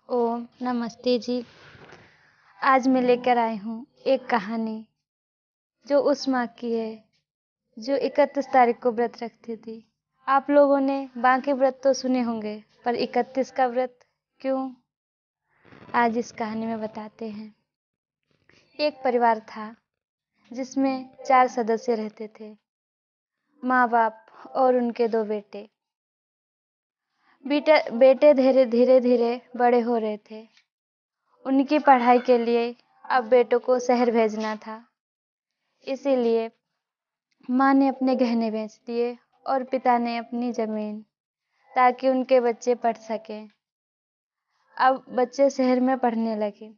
ओम नमस्ते जी। आज मैं लेकर आई हूँ एक कहानी जो उस माँ की है जो 31 तारीख को व्रत रखती थी। आप लोगों ने बाकी व्रत तो सुने होंगे, पर 31 का व्रत क्यों, आज इस कहानी में बताते हैं। एक परिवार था जिसमें 4 सदस्य रहते थे, माँ बाप और उनके 2 बेटे। बेटे धीरे धीरे बड़े हो रहे थे। उनकी पढ़ाई के लिए अब बेटों को शहर भेजना था, इसीलिए माँ ने अपने गहने बेच दिए और पिता ने अपनी जमीन, ताकि उनके बच्चे पढ़ सकें। अब बच्चे शहर में पढ़ने लगे।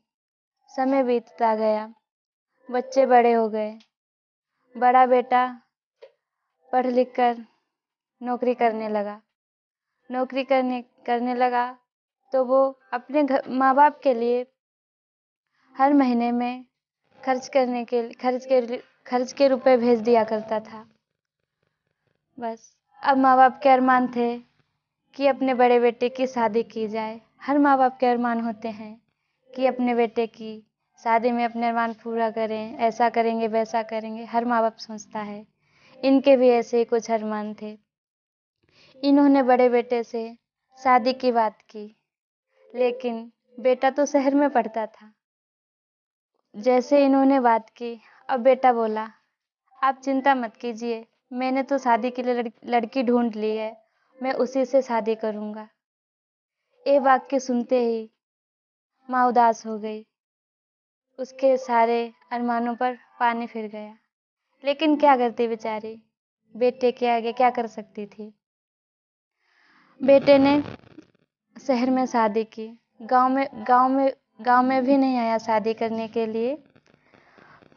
समय बीतता गया, बच्चे बड़े हो गए। बड़ा बेटा पढ़ लिख कर नौकरी करने लगा तो वो अपने माँ बाप के लिए हर महीने में खर्च के रुपए भेज दिया करता था। बस अब माँ बाप के अरमान थे कि अपने बड़े बेटे की शादी की जाए। हर माँ बाप के अरमान होते हैं कि अपने बेटे की शादी में अपने अरमान पूरा करें, ऐसा करेंगे वैसा करेंगे, हर माँ बाप सोचता है। इनके भी ऐसे ही कुछ अरमान थे। इन्होंने बड़े बेटे से शादी की बात की, लेकिन बेटा तो शहर में पढ़ता था। जैसे इन्होंने बात की, अब बेटा बोला, आप चिंता मत कीजिए, मैंने तो शादी के लिए लड़की ढूंढ ली है, मैं उसी से शादी करूंगा। ये वाक्य सुनते ही माँ उदास हो गई। उसके सारे अरमानों पर पानी फिर गया। लेकिन क्या करती बेचारी, बेटे के आगे क्या कर सकती थी। बेटे ने शहर में शादी की। गांव में भी नहीं आया शादी करने के लिए।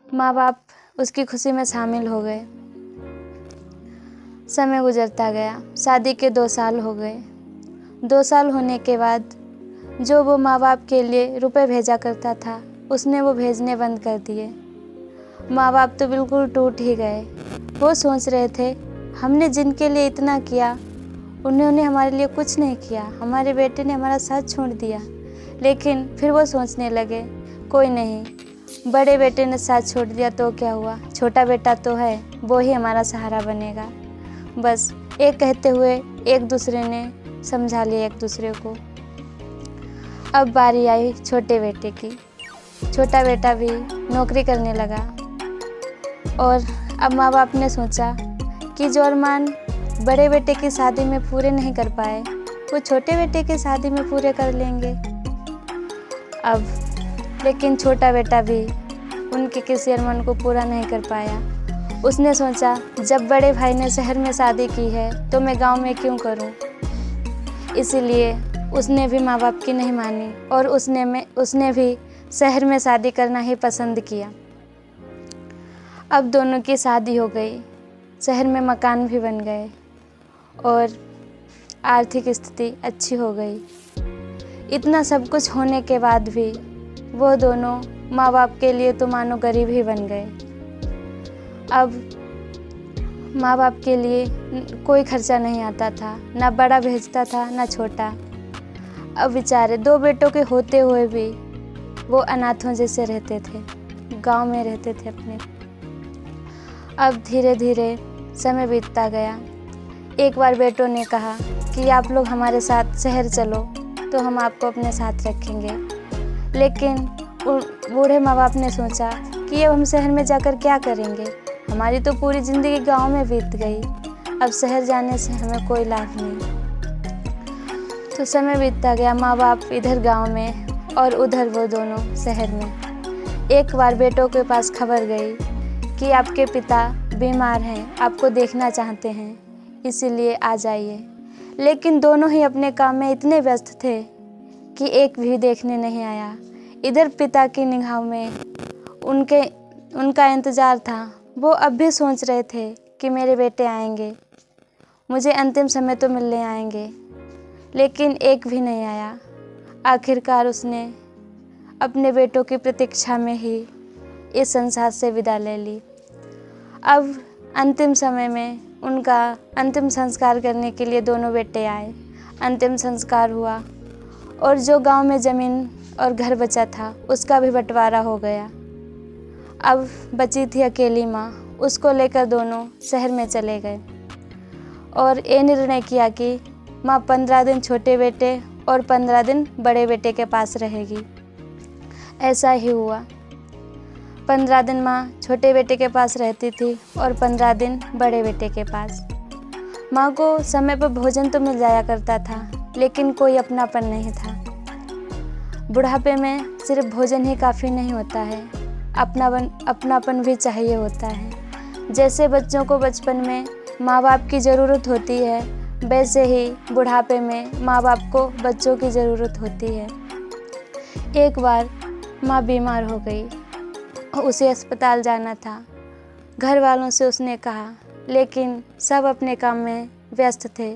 माँ बाप उसकी खुशी में शामिल हो गए। समय गुजरता गया। शादी के 2 साल हो गए। 2 साल होने के बाद जो वो माँ बाप के लिए रुपए भेजा करता था, उसने वो भेजने बंद कर दिए। माँ बाप तो बिल्कुल टूट ही गए। वो सोच रहे थे, हमने जिनके लिए इतना किया, उन्होंने हमारे लिए कुछ नहीं किया, हमारे बेटे ने हमारा साथ छोड़ दिया। लेकिन फिर वो सोचने लगे, कोई नहीं, बड़े बेटे ने साथ छोड़ दिया तो क्या हुआ, छोटा बेटा तो है, वो ही हमारा सहारा बनेगा। बस एक कहते हुए एक दूसरे ने समझा लिया एक दूसरे को। अब बारी आई छोटे बेटे की। छोटा बेटा भी नौकरी करने लगा और अब माँ बाप ने सोचा कि जो अरमान बड़े बेटे की शादी में पूरे नहीं कर पाए, वो छोटे बेटे की शादी में पूरे कर लेंगे। अब लेकिन छोटा बेटा भी उनके किसी अरमान को पूरा नहीं कर पाया। उसने सोचा, जब बड़े भाई ने शहर में शादी की है तो मैं गांव में क्यों करूं। इसीलिए उसने भी माँ बाप की नहीं मानी और उसने भी शहर में शादी करना ही पसंद किया। अब दोनों की शादी हो गई, शहर में मकान भी बन गए और आर्थिक स्थिति अच्छी हो गई। इतना सब कुछ होने के बाद भी वो दोनों माँ बाप के लिए तो मानो गरीब ही बन गए। अब माँ बाप के लिए कोई खर्चा नहीं आता था, ना बड़ा भेजता था ना छोटा। अब बेचारे 2 बेटों के होते हुए भी वो अनाथों जैसे रहते थे, गांव में रहते थे अपने। अब धीरे धीरे समय बीतता गया। एक बार बेटों ने कहा कि आप लोग हमारे साथ शहर चलो तो हम आपको अपने साथ रखेंगे। लेकिन बूढ़े माँ बाप ने सोचा कि अब हम शहर में जाकर क्या करेंगे, हमारी तो पूरी ज़िंदगी गांव में बीत गई, अब शहर जाने से हमें कोई लाभ नहीं। तो समय बीतता गया। माँ बाप इधर गांव में और उधर वो दोनों शहर में। एक बार बेटों के पास खबर गई कि आपके पिता बीमार हैं, आपको देखना चाहते हैं, इसीलिए आ जाइए। लेकिन दोनों ही अपने काम में इतने व्यस्त थे कि एक भी देखने नहीं आया। इधर पिता की निगाह में उनका इंतज़ार था। वो अब भी सोच रहे थे कि मेरे बेटे आएंगे, मुझे अंतिम समय तो मिलने आएंगे, लेकिन एक भी नहीं आया। आखिरकार उसने अपने बेटों की प्रतीक्षा में ही इस संसार से विदा ले ली। अब अंतिम समय में उनका अंतिम संस्कार करने के लिए दोनों बेटे आए। अंतिम संस्कार हुआ और जो गांव में ज़मीन और घर बचा था उसका भी बंटवारा हो गया। अब बची थी अकेली माँ, उसको लेकर दोनों शहर में चले गए और ये निर्णय किया कि माँ 15 दिन छोटे बेटे और 15 दिन बड़े बेटे के पास रहेगी। ऐसा ही हुआ। 15 दिन माँ छोटे बेटे के पास रहती थी और 15 दिन बड़े बेटे के पास। माँ को समय पर भोजन तो मिल जाया करता था, लेकिन कोई अपनापन नहीं था। बुढ़ापे में सिर्फ भोजन ही काफ़ी नहीं होता है, अपनापन भी चाहिए होता है। जैसे बच्चों को बचपन में माँ बाप की ज़रूरत होती है, वैसे ही बुढ़ापे में माँ बाप को बच्चों की ज़रूरत होती है। एक बार माँ बीमार हो गई, उसे अस्पताल जाना था। घर वालों से उसने कहा, लेकिन सब अपने काम में व्यस्त थे,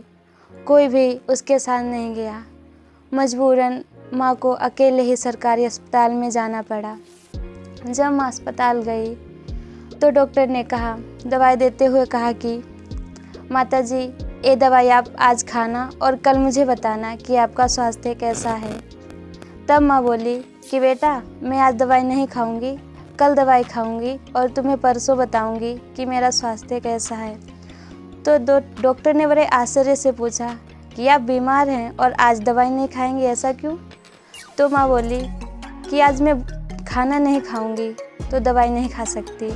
कोई भी उसके साथ नहीं गया। मजबूरन माँ को अकेले ही सरकारी अस्पताल में जाना पड़ा। जब माँ अस्पताल गई तो डॉक्टर ने दवाई देते हुए कहा कि माता जी, ये दवाई आप आज खाना और कल मुझे बताना कि आपका स्वास्थ्य कैसा है। तब माँ बोली कि बेटा, मैं आज दवाई नहीं खाऊंगी, कल दवाई खाऊंगी और तुम्हें परसों बताऊंगी कि मेरा स्वास्थ्य कैसा है। तो डॉक्टर ने बड़े आश्चर्य से पूछा कि आप बीमार हैं और आज दवाई नहीं खाएंगे, ऐसा क्यों? तो माँ बोली कि आज मैं खाना नहीं खाऊंगी तो दवाई नहीं खा सकती।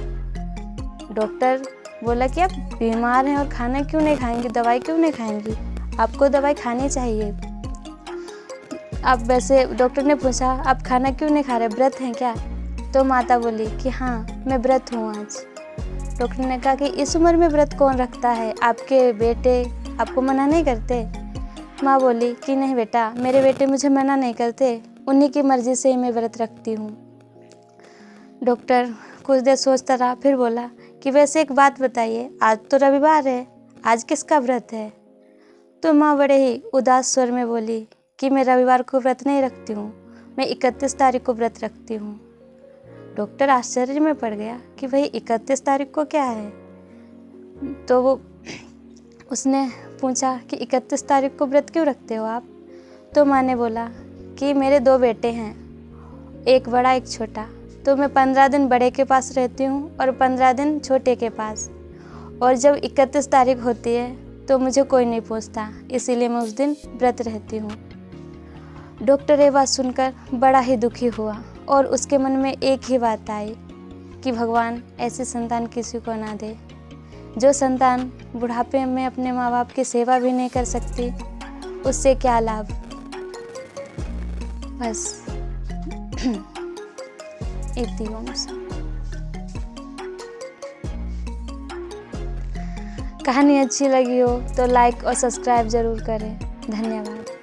डॉक्टर बोला कि आप बीमार हैं और खाना क्यों नहीं खाएंगी, दवाई क्यों नहीं खाएंगी, आपको दवाई खानी चाहिए। अब वैसे डॉक्टर ने पूछा, आप खाना क्यों नहीं खा रहे, व्रत हैं क्या? तो माता बोली कि हाँ, मैं व्रत हूँ आज। डॉक्टर ने कहा कि इस उम्र में व्रत कौन रखता है, आपके बेटे आपको मना नहीं करते? माँ बोली कि नहीं बेटा, मेरे बेटे मुझे मना नहीं करते, उन्हीं की मर्ज़ी से ही मैं व्रत रखती हूँ। डॉक्टर कुछ देर सोचता रहा, फिर बोला कि वैसे एक बात बताइए, आज तो रविवार है, आज किसका व्रत है? तो माँ बड़े ही उदास स्वर में बोली कि मैं रविवार को व्रत नहीं रखती हूँ, मैं 31 तारीख को व्रत रखती हूँ। डॉक्टर आश्चर्य में पड़ गया कि भाई 31 तारीख को क्या है? तो वो उसने पूछा कि 31 तारीख को व्रत क्यों रखते हो आप? तो माँ ने बोला कि मेरे 2 बेटे हैं, एक बड़ा एक छोटा, तो मैं 15 दिन बड़े के पास रहती हूँ और 15 दिन छोटे के पास, और जब 31 तारीख होती है तो मुझे कोई नहीं पूछता, इसीलिए मैं उस दिन व्रत रहती हूँ। डॉक्टर ये बात सुनकर बड़ा ही दुखी हुआ और उसके मन में एक ही बात आई कि भगवान ऐसी संतान किसी को ना दे। जो संतान बुढ़ापे में अपने माँ बाप की सेवा भी नहीं कर सकती, उससे क्या लाभ। बस इतनी कहानी अच्छी लगी हो तो लाइक और सब्सक्राइब ज़रूर करें। धन्यवाद।